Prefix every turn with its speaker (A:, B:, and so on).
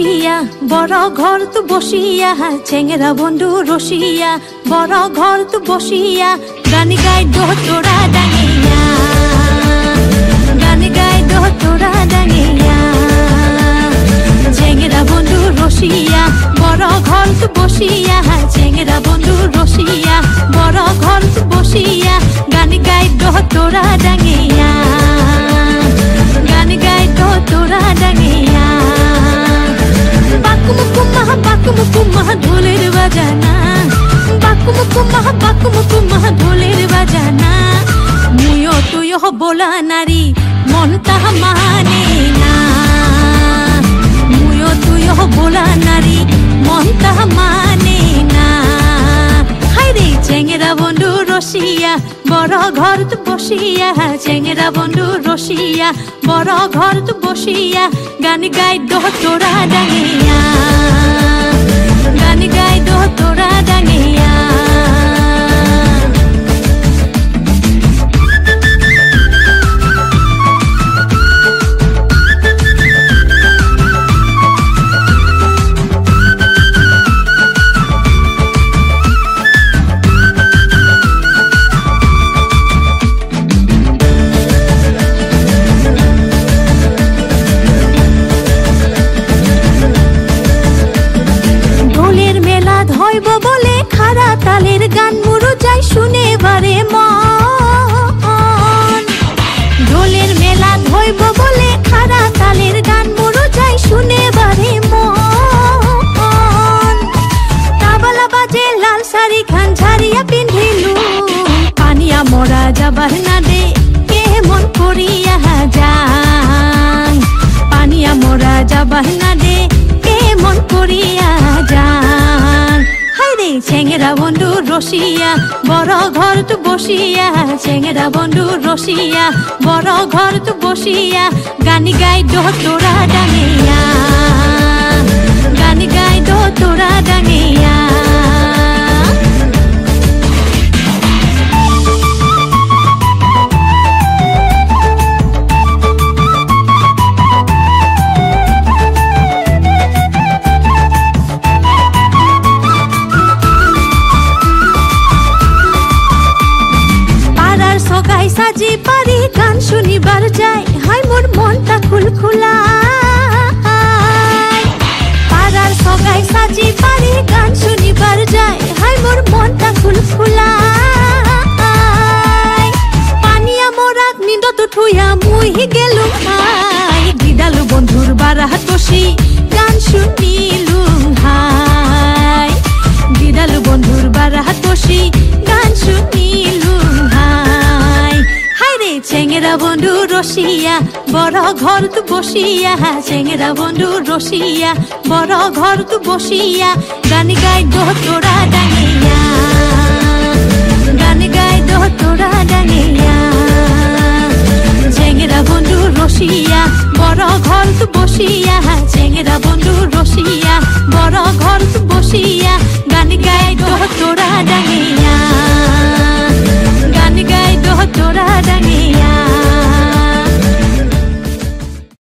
A: বসিয়া বড় ঘর তো বসিয়া চেংরা বন্ধু রসিয়া বড় ঘর তো বসিয়া গান গাই দো তোরা ডাঙিয়া গান গাই দো তোরা ডাঙিয়া চেংরা বন্ধু রসিয়া বড় ঘর তো বসিয়া চেংরা বন্ধু রসিয়া বড় ঘর তো বসিয়া গান গাই দো তোরা ডাঙিয়া গান গাই দো তোরা ডাঙিয়া বাকুমুকুমাহ ঢোলের বাজানা বাকুমুকুমাহ ঢোলের বাজানা মুয়ো তুয়ো বোলা নারী মন তাহা মানে না মুয়ো তুয়ো বোলা নারী মন তাহা মানে না হায়রে চেংরা বন্ধু রসিয়া বড় ঘর তো বসিয়া চেংরা বন্ধু রসিয়া বড় ঘর তো বসিয়া গান গাই দো তোরা ডাঙিয়া গান গাই দো তোরা ডাঙিয়া হইব বলে খারা তালের গান মুরু যাই শুনে বারে মন ঢোলের মেলা হইব বলে খারা তালের গান মুরু যাই শুনে বারে মন তাবলা বাজে লাল শাড়ি খান ঝাড়িয়া পিন্ধিলু পানিয়া মরা যাবার না দে কে মন করিয়া যান পানিয়া মরা যাবার না দে কে মন করিয়া যান চেংরা বন্ধু রসিয়া বড় ঘর তো বসিয়া চেংরা বন্ধু রসিয়া বড় ঘর তো বসিয়া গান গাই দো তোরা ডাঙিয়া গান গাই দো তোরা ডাঙিয়া সাজি পারি গান শুনিবার যাই হাই মোর মনটা খুলখুলা পাড়ার সগাই সাজি পারি গান শুনিবার যাই হাই মোর মনটা খুলখুলা পানিয়া মোরাক নিন্দ তো ঠুইয়া মুই গেলুম হাই দিদালু বন্ধুর বারাহাত বসি গান শুনিলুম হাই দিদালু বন্ধুর বারাহাত বসি গান শুনিলুম হাই চেংরা বন্ধু রসিয়া বড় ঘর তো বসিয়া চেংরা বন্ধু রসিয়া বড় ঘর তো বসিয়া গান গাই দো তোরা ডাঙিয়া গান গাই দো তোরা ডাঙিয়া চেংরা বন্ধু রসিয়া বড় ঘর তো বসিয়া চেংরা বন্ধু রসিয়া বড় ঘর তো বসিয়া গান গাই দো তোরা ডাঙিয়া।